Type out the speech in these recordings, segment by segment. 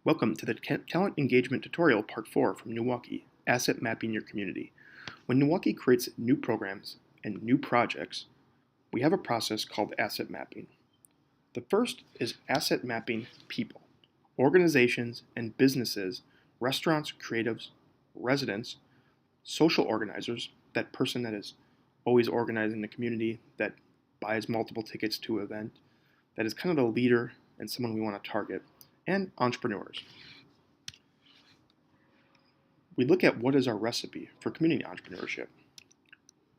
Welcome to the Talent Engagement Tutorial Part 4 from NEWaukee, Asset Mapping Your Community. When NEWaukee creates new programs and new projects, we have a process called asset mapping. The first is asset mapping people, organizations and businesses, restaurants, creatives, residents, social organizers, that person that is always organizing the community, that buys multiple tickets to an event, that is kind of the leader and someone we want to target, and entrepreneurs. We look at what is our recipe for community entrepreneurship.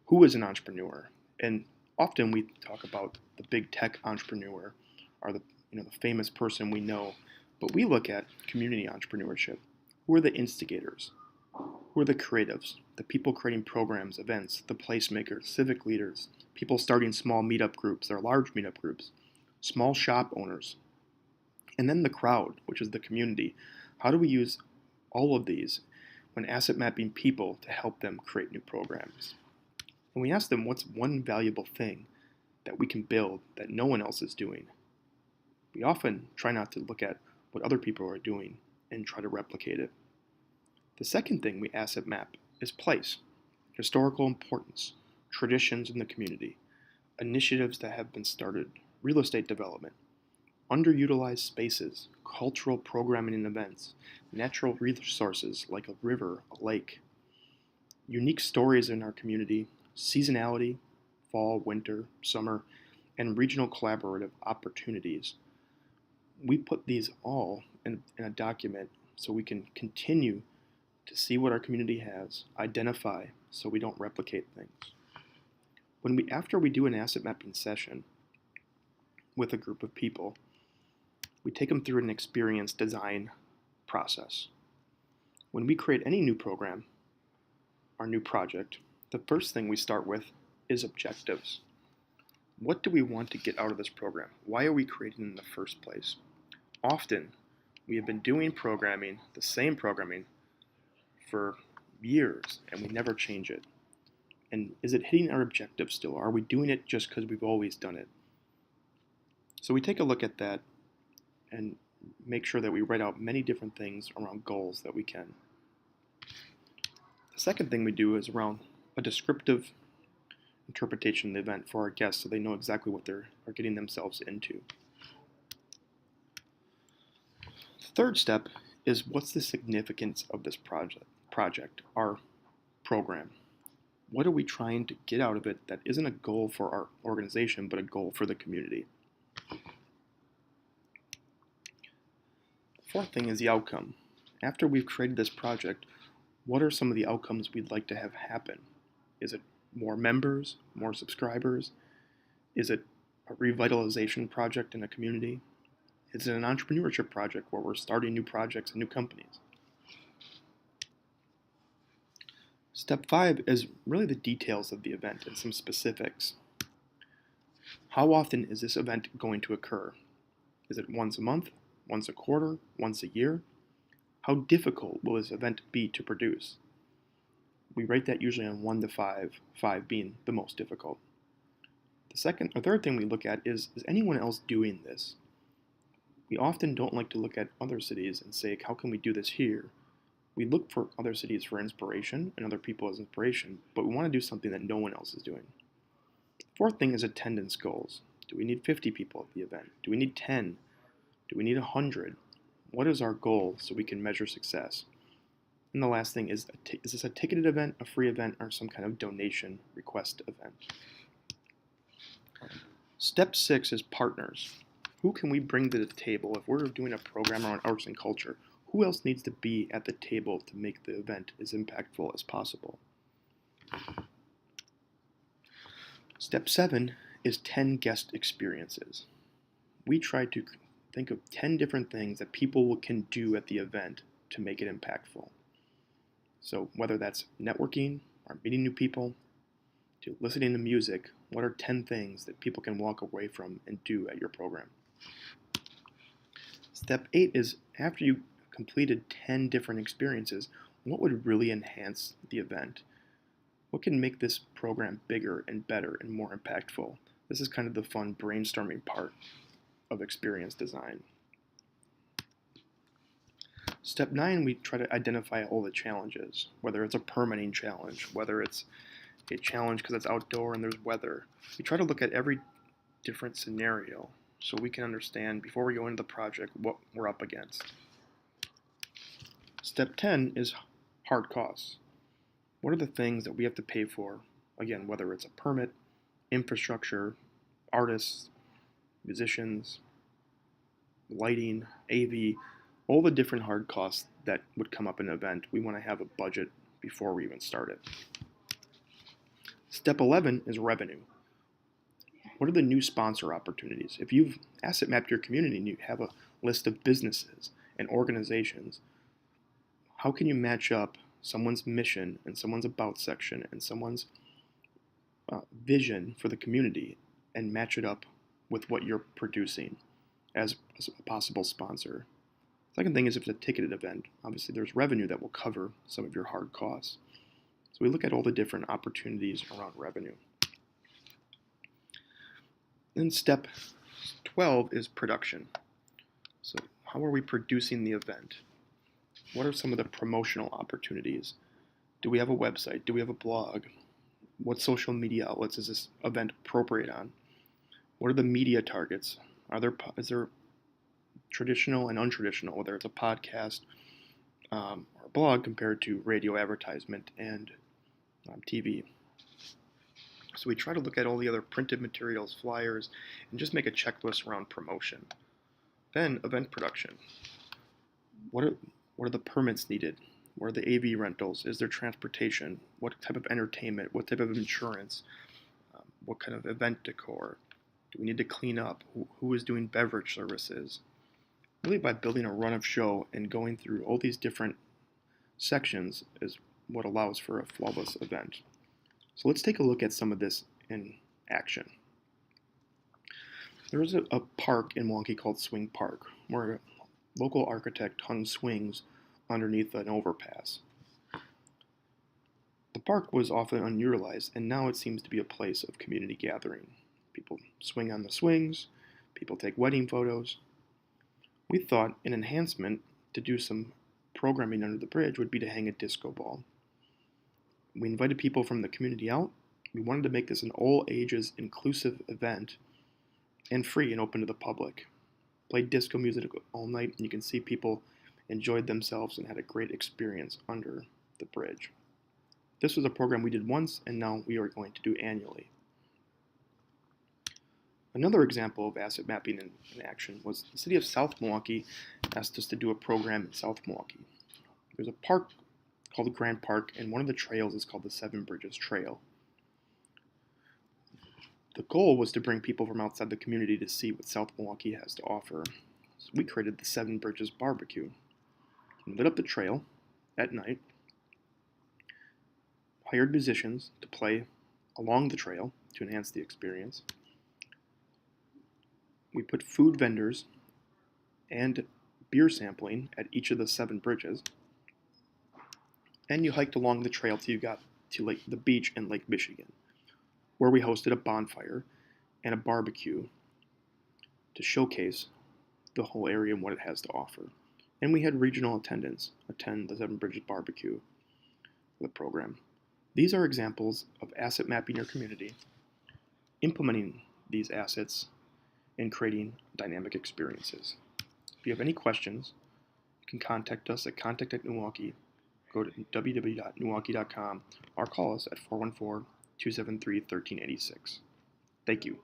Who is an entrepreneur? And often we talk about the big tech entrepreneur or the famous person we know, but we look at community entrepreneurship. Who are the instigators? Who are the creatives? The people creating programs, events, the placemakers, civic leaders, people starting small meetup groups or large meetup groups, small shop owners, and then the crowd, which is the community. How do we use all of these when asset mapping people to help them create new programs? And we ask them, what's one valuable thing that we can build that no one else is doing? We often try not to look at what other people are doing and try to replicate it. The second thing we asset map is place, historical importance, traditions in the community, initiatives that have been started, real estate development, underutilized spaces, cultural programming and events, natural resources like a river, a lake, unique stories in our community, seasonality, fall, winter, summer, and regional collaborative opportunities. We put these all in a document so we can continue to see what our community has, identify so we don't replicate things. After we do an asset mapping session with a group of people, we take them through an experience design process. When we create any new program, our new project, the first thing we start with is objectives. What do we want to get out of this program? Why are we creating in the first place? Often, we have been doing programming, the same programming, for years, and we never change it. And is it hitting our objectives still? Are we doing it just because we've always done it? So we take a look at that and make sure that we write out many different things around goals that we can. The second thing we do is around a descriptive interpretation of the event for our guests so they know exactly what they're getting themselves into. The third step is, what's the significance of this project, our program? What are we trying to get out of it that isn't a goal for our organization but a goal for the community? Fourth thing is the outcome. After we've created this project, what are some of the outcomes we'd like to have happen? Is it more members, more subscribers? Is it a revitalization project in a community? Is it an entrepreneurship project where we're starting new projects and new companies? Step 5 is really the details of the event and some specifics. How often is this event going to occur? Is it once a month? Once a quarter, once a year? How difficult will this event be to produce? We rate that usually on 1 to 5, 5 being the most difficult. The third thing we look at is anyone else doing this? We often don't like to look at other cities and say, how can we do this here? We look for other cities for inspiration and other people as inspiration, but we want to do something that no one else is doing. The fourth thing is attendance goals. Do we need 50 people at the event? Do we need 10? Do we need 100? What is our goal so we can measure success? And the last thing is this a ticketed event, a free event, or some kind of donation request event? Step 6 is partners. Who can we bring to the table? If we're doing a program around arts and culture, who else needs to be at the table to make the event as impactful as possible? Step 7 is 10 guest experiences. We try to think of 10 different things that people can do at the event to make it impactful. So whether that's networking or meeting new people to listening to music, what are 10 things that people can walk away from and do at your program? Step 8 is, after you completed 10 different experiences, what would really enhance the event? What can make this program bigger and better and more impactful? This is kind of the fun brainstorming part of experience design. Step 9, we try to identify all the challenges, whether it's a permitting challenge, whether it's a challenge because it's outdoor and there's weather. We try to look at every different scenario so we can understand before we go into the project what we're up against. Step 10 is hard costs. What are the things that we have to pay for? Again, whether it's a permit, infrastructure, artists, musicians, lighting, AV, all the different hard costs that would come up in an event. We want to have a budget before we even start it. Step 11 is revenue. What are the new sponsor opportunities? If you've asset mapped your community and you have a list of businesses and organizations, how can you match up someone's mission and someone's about section and someone's vision for the community and match it up with what you're producing as a possible sponsor? Second thing is if it's a ticketed event, obviously there's revenue that will cover some of your hard costs. So we look at all the different opportunities around revenue. Then step 12 is production. So how are we producing the event? What are some of the promotional opportunities? Do we have a website? Do we have a blog? What social media outlets is this event appropriate on? What are the media targets? Is there traditional and untraditional, whether it's a podcast or a blog compared to radio advertisement and TV? So we try to look at all the other printed materials, flyers, and just make a checklist around promotion. Then event production. What are the permits needed? What are the AV rentals? Is there transportation? What type of entertainment? What type of insurance? What kind of event decor? Do we need to clean up? Who is doing beverage services? Really by building a run of show and going through all these different sections is what allows for a flawless event. So let's take a look at some of this in action. There is a park in NEWaukee called Swing Park, where a local architect hung swings underneath an overpass. The park was often unutilized, and now it seems to be a place of community gathering. People swing on the swings, people take wedding photos. We thought an enhancement to do some programming under the bridge would be to hang a disco ball. We invited people from the community out. We wanted to make this an all ages inclusive event and free and open to the public. Played disco music all night, and you can see people enjoyed themselves and had a great experience under the bridge. This was a program we did once, and now we are going to do annually. Another example of asset mapping in action was the city of South NEWaukee asked us to do a program in South NEWaukee. There's a park called the Grand Park, and one of the trails is called the Seven Bridges Trail. The goal was to bring people from outside the community to see what South NEWaukee has to offer. So we created the Seven Bridges Barbecue. We lit up the trail at night, hired musicians to play along the trail to enhance the experience. We put food vendors and beer sampling at each of the 7 bridges. And you hiked along the trail till you got to the beach in Lake Michigan, where we hosted a bonfire and a barbecue to showcase the whole area and what it has to offer. And we had regional attendants attend the Seven Bridges Barbecue for the program. These are examples of asset mapping your community, implementing these assets, and creating dynamic experiences. If you have any questions, you can contact us at contact@NEWaukee. Go to www.newwaukee.com or call us at 414-273-1386. Thank you.